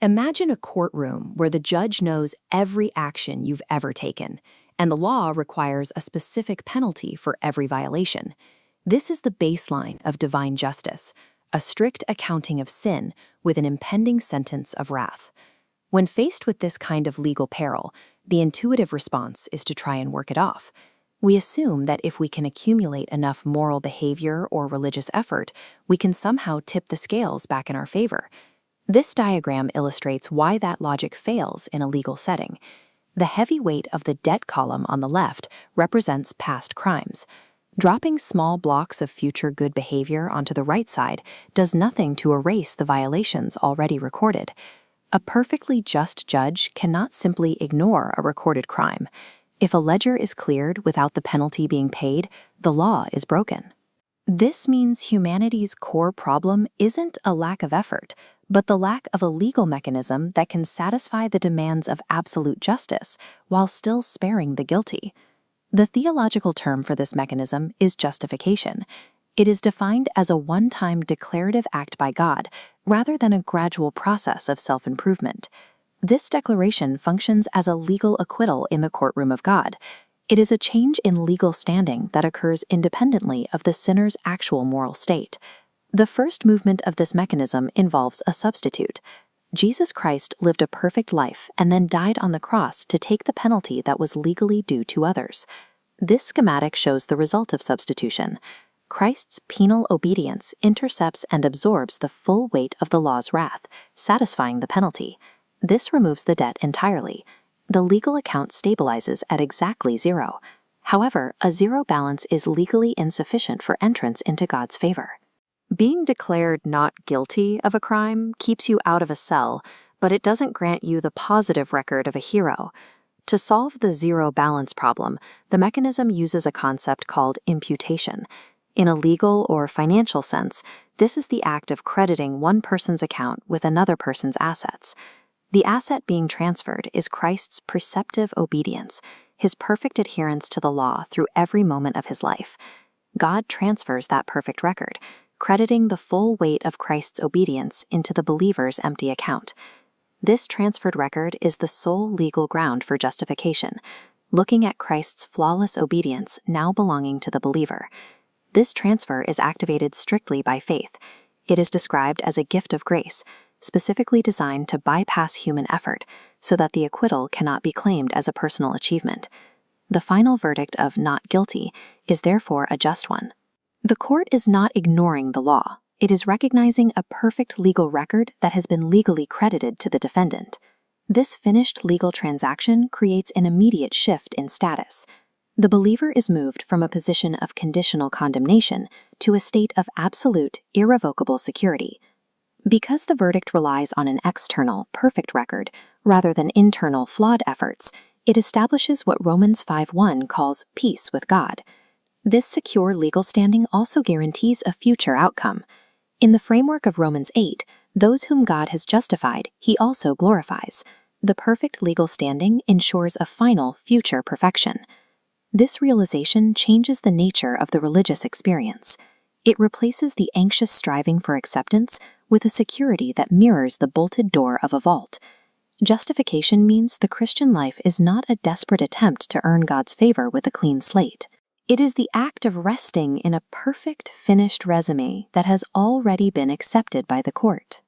Imagine a courtroom where the judge knows every action you've ever taken, and the law requires a specific penalty for every violation. This is the baseline of divine justice, a strict accounting of sin with an impending sentence of wrath. When faced with this kind of legal peril, the intuitive response is to try and work it off. We assume that if we can accumulate enough moral behavior or religious effort, we can somehow tip the scales back in our favor. This diagram illustrates why that logic fails in a legal setting. The heavy weight of the debt column on the left represents past crimes. Dropping small blocks of future good behavior onto the right side does nothing to erase the violations already recorded. A perfectly just judge cannot simply ignore a recorded crime. If a ledger is cleared without the penalty being paid, the law is broken. This means humanity's core problem isn't a lack of effort, but the lack of a legal mechanism that can satisfy the demands of absolute justice while still sparing the guilty. The theological term for this mechanism is justification. It is defined as a one-time declarative act by God, rather than a gradual process of self-improvement. This declaration functions as a legal acquittal in the courtroom of God. It is a change in legal standing that occurs independently of the sinner's actual moral state. The first movement of this mechanism involves a substitute. Jesus Christ lived a perfect life and then died on the cross to take the penalty that was legally due to others. This schematic shows the result of substitution. Christ's penal obedience intercepts and absorbs the full weight of the law's wrath, satisfying the penalty. This removes the debt entirely. The legal account stabilizes at exactly zero. However, a zero balance is legally insufficient for entrance into God's favor. Being declared not guilty of a crime keeps you out of a cell, but it doesn't grant you the positive record of a hero. To solve the zero balance problem, the mechanism uses a concept called imputation. In a legal or financial sense, this is the act of crediting one person's account with another person's assets. The asset being transferred is Christ's preceptive obedience, his perfect adherence to the law through every moment of his life. God transfers that perfect record, crediting the full weight of Christ's obedience into the believer's empty account. This transferred record is the sole legal ground for justification, looking at Christ's flawless obedience now belonging to the believer. This transfer is activated strictly by faith. It is described as a gift of grace, specifically designed to bypass human effort so that the acquittal cannot be claimed as a personal achievement. The final verdict of not guilty is therefore a just one. The court is not ignoring the law. It is recognizing a perfect legal record that has been legally credited to the defendant. This finished legal transaction creates an immediate shift in status. The believer is moved from a position of conditional condemnation to a state of absolute, irrevocable security. Because the verdict relies on an external, perfect record rather than internal, flawed efforts, it establishes what Romans 5:1 calls peace with God. This secure legal standing also guarantees a future outcome. In the framework of Romans 8, those whom God has justified, he also glorifies. The perfect legal standing ensures a final, future perfection. This realization changes the nature of the religious experience. It replaces the anxious striving for acceptance with a security that mirrors the bolted door of a vault. Justification means the Christian life is not a desperate attempt to earn God's favor with a clean slate. It is the act of resting in a perfect, finished resume that has already been accepted by the court.